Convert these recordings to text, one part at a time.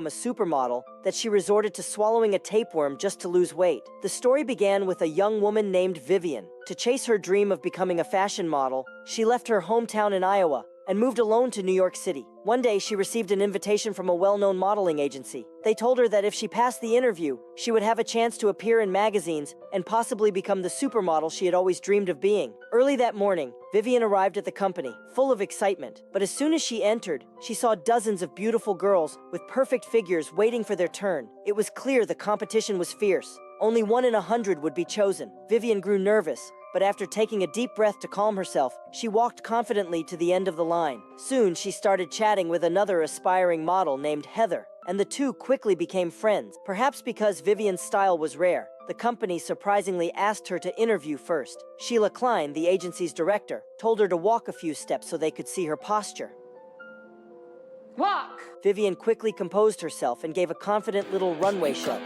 a supermodel that she resorted to swallowing a tapeworm just to lose weight. The story began with a young woman named Vivian. To chase her dream of becoming a fashion model, she left her hometown in Iowa and moved alone to New York City. One day, she received an invitation from a well-known modeling agency. They told her that if she passed the interview, she would have a chance to appear in magazines and possibly become the supermodel she had always dreamed of being. Early that morning, Vivian arrived at the company, full of excitement. But as soon as she entered, she saw dozens of beautiful girls with perfect figures waiting for their turn. It was clear the competition was fierce. Only 1 in 100 would be chosen. Vivian grew nervous, but after taking a deep breath to calm herself, she walked confidently to the end of the line. Soon, she started chatting with another aspiring model named Heather, and the two quickly became friends. Perhaps because Vivian's style was rare, the company surprisingly asked her to interview first. Sheila Klein, the agency's director, told her to walk a few steps so they could see her posture. Walk! Vivian quickly composed herself and gave a confident little runway show.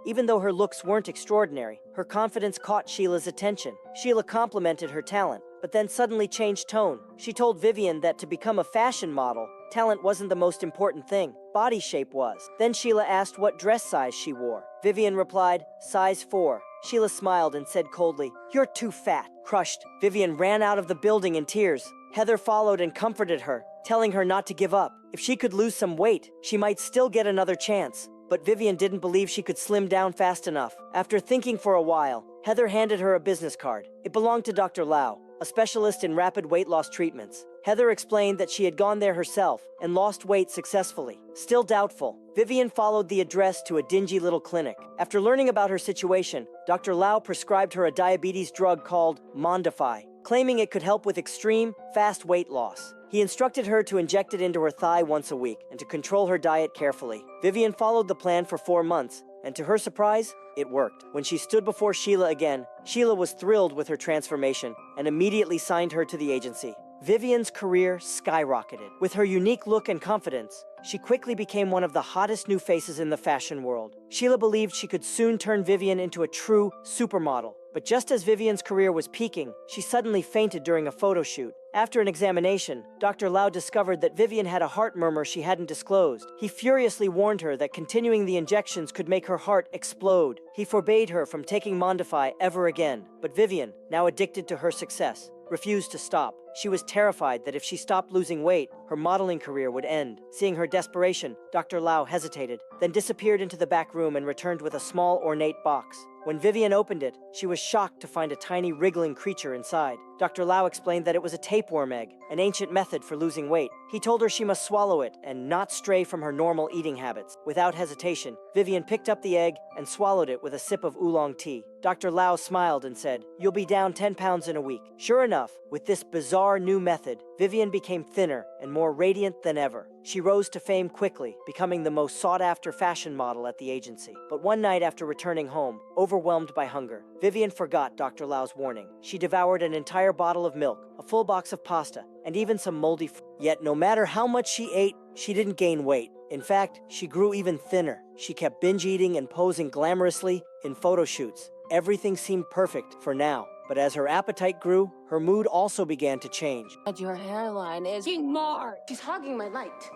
Even though her looks weren't extraordinary, her confidence caught Sheila's attention. Sheila complimented her talent, but then suddenly changed tone. She told Vivian that to become a fashion model, talent wasn't the most important thing, body shape was. Then Sheila asked what dress size she wore. Vivian replied, size 4. Sheila smiled and said coldly, "You're too fat." Crushed, Vivian ran out of the building in tears. Heather followed and comforted her, telling her not to give up. If she could lose some weight, she might still get another chance. But Vivian didn't believe she could slim down fast enough. After thinking for a while, Heather handed her a business card. It belonged to Dr. Lau, a specialist in rapid weight loss treatments. Heather explained that she had gone there herself and lost weight successfully. Still doubtful, Vivian followed the address to a dingy little clinic. After learning about her situation, Dr. Lau prescribed her a diabetes drug called Mondify, claiming it could help with extreme, fast weight loss. He instructed her to inject it into her thigh once a week and to control her diet carefully. Vivian followed the plan for 4 months, and to her surprise, it worked. When she stood before Sheila again, Sheila was thrilled with her transformation and immediately signed her to the agency. Vivian's career skyrocketed. With her unique look and confidence, she quickly became one of the hottest new faces in the fashion world. Sheila believed she could soon turn Vivian into a true supermodel. But just as Vivian's career was peaking, she suddenly fainted during a photo shoot. After an examination, Dr. Lau discovered that Vivian had a heart murmur she hadn't disclosed. He furiously warned her that continuing the injections could make her heart explode. He forbade her from taking Mondify ever again. But Vivian, now addicted to her success, refused to stop. She was terrified that if she stopped losing weight, her modeling career would end. Seeing her desperation, Dr. Lau hesitated, then disappeared into the back room and returned with a small, ornate box. When Vivian opened it, she was shocked to find a tiny, wriggling creature inside. Dr. Lau explained that it was a tapeworm egg, an ancient method for losing weight. He told her she must swallow it and not stray from her normal eating habits. Without hesitation, Vivian picked up the egg and swallowed it with a sip of oolong tea. Dr. Lau smiled and said, "You'll be down 10 pounds in a week." Sure enough, with this bizarre new method, Vivian became thinner and more radiant than ever. She rose to fame quickly, becoming the most sought-after fashion model at the agency. But one night after returning home, overwhelmed by hunger, Vivian forgot Dr. Lau's warning. She devoured an entire bottle of milk, a full box of pasta, and even some moldy fruit. Yet no matter how much she ate, she didn't gain weight. In fact, she grew even thinner. She kept binge eating and posing glamorously in photo shoots. Everything seemed perfect for now. But as her appetite grew, her mood also began to change. Your hairline is more. She's hogging my light.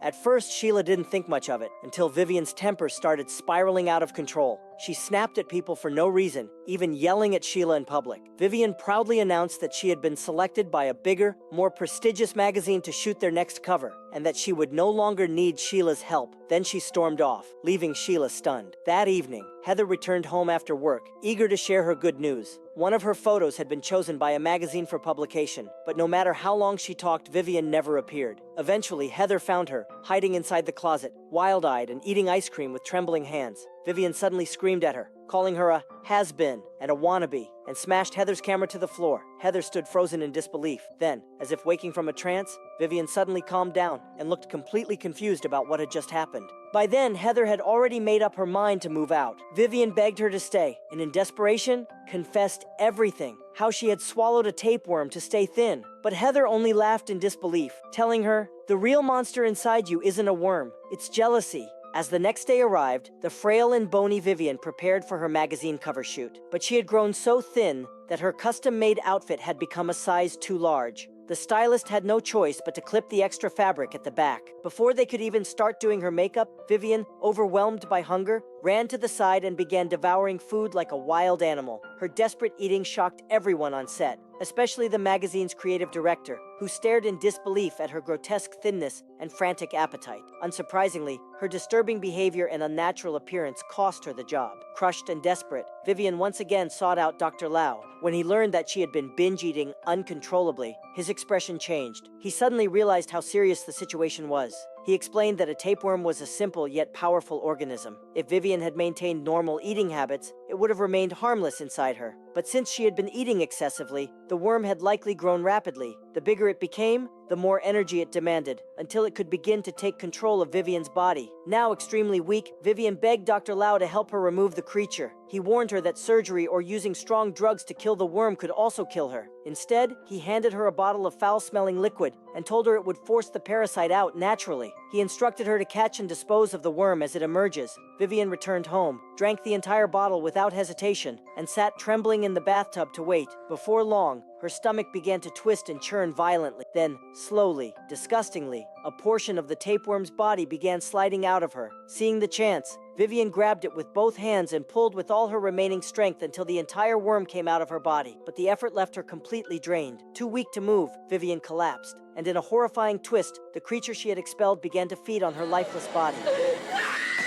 At first, Sheila didn't think much of it, until Vivian's temper started spiraling out of control. She snapped at people for no reason, even yelling at Sheila in public. Vivian proudly announced that she had been selected by a bigger, more prestigious magazine to shoot their next cover, and that she would no longer need Sheila's help. Then she stormed off, leaving Sheila stunned. That evening, Heather returned home after work, eager to share her good news. One of her photos had been chosen by a magazine for publication, but no matter how long she talked, Vivian never appeared. Eventually, Heather found her, hiding inside the closet, wild-eyed and eating ice cream with trembling hands. Vivian suddenly screamed at her, calling her a has-been and a wannabe, and smashed Heather's camera to the floor. Heather stood frozen in disbelief. Then, as if waking from a trance, Vivian suddenly calmed down and looked completely confused about what had just happened. By then, Heather had already made up her mind to move out. Vivian begged her to stay, and in desperation, confessed everything. How she had swallowed a tapeworm to stay thin. But Heather only laughed in disbelief, telling her, "The real monster inside you isn't a worm, it's jealousy. As the next day arrived, the frail and bony Vivian prepared for her magazine cover shoot. But she had grown so thin that her custom-made outfit had become a size too large. The stylist had no choice but to clip the extra fabric at the back. Before they could even start doing her makeup, Vivian, overwhelmed by hunger, ran to the side and began devouring food like a wild animal. Her desperate eating shocked everyone on set, especially the magazine's creative director, who stared in disbelief at her grotesque thinness and frantic appetite. Unsurprisingly, her disturbing behavior and unnatural appearance cost her the job. Crushed and desperate, Vivian once again sought out Dr. Lau. When he learned that she had been binge-eating uncontrollably, his expression changed. He suddenly realized how serious the situation was. He explained that a tapeworm was a simple yet powerful organism. If Vivian had maintained normal eating habits, it would have remained harmless inside her. But since she had been eating excessively, the worm had likely grown rapidly. The bigger it became, the more energy it demanded, until it could begin to take control of Vivian's body. Now extremely weak, Vivian begged Dr. Lau to help her remove the creature. He warned her that surgery or using strong drugs to kill the worm could also kill her. Instead, he handed her a bottle of foul-smelling liquid and told her it would force the parasite out naturally. He instructed her to catch and dispose of the worm as it emerges. Vivian returned home, drank the entire bottle without hesitation, and sat trembling in the bathtub to wait. Before long, her stomach began to twist and churn violently. Then, slowly, disgustingly, a portion of the tapeworm's body began sliding out of her. Seeing the chance, Vivian grabbed it with both hands and pulled with all her remaining strength until the entire worm came out of her body. But the effort left her completely drained. Too weak to move, Vivian collapsed. And in a horrifying twist, the creature she had expelled began to feed on her lifeless body.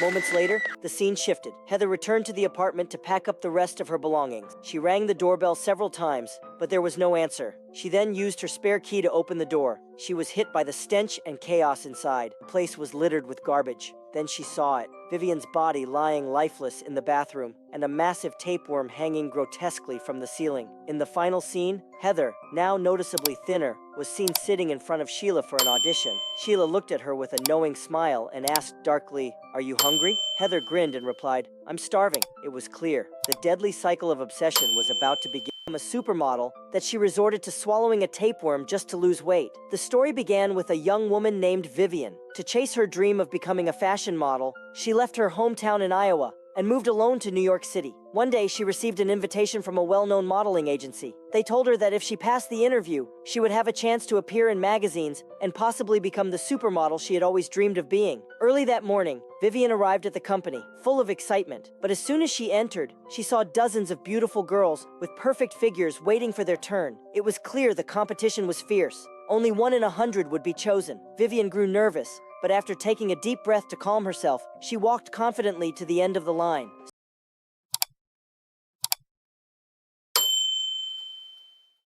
Moments later, the scene shifted. Heather returned to the apartment to pack up the rest of her belongings. She rang the doorbell several times, but there was no answer. She then used her spare key to open the door. She was hit by the stench and chaos inside. The place was littered with garbage. Then she saw it. Vivian's body lying lifeless in the bathroom, and a massive tapeworm hanging grotesquely from the ceiling. In the final scene, Heather, now noticeably thinner, was seen sitting in front of Sheila for an audition. Sheila looked at her with a knowing smile and asked darkly, "Are you hungry?" Heather grinned and replied, "I'm starving." It was clear. The deadly cycle of obsession was about to begin. A supermodel, that she resorted to swallowing a tapeworm just to lose weight. The story began with a young woman named Vivian. To chase her dream of becoming a fashion model, she left her hometown in Iowa and moved alone to New York City. One day, she received an invitation from a well-known modeling agency. They told her that if she passed the interview, she would have a chance to appear in magazines and possibly become the supermodel she had always dreamed of being. Early that morning, Vivian arrived at the company, full of excitement. But as soon as she entered, she saw dozens of beautiful girls with perfect figures waiting for their turn. It was clear the competition was fierce. Only 1 in 100 would be chosen. Vivian grew nervous, but after taking a deep breath to calm herself, she walked confidently to the end of the line.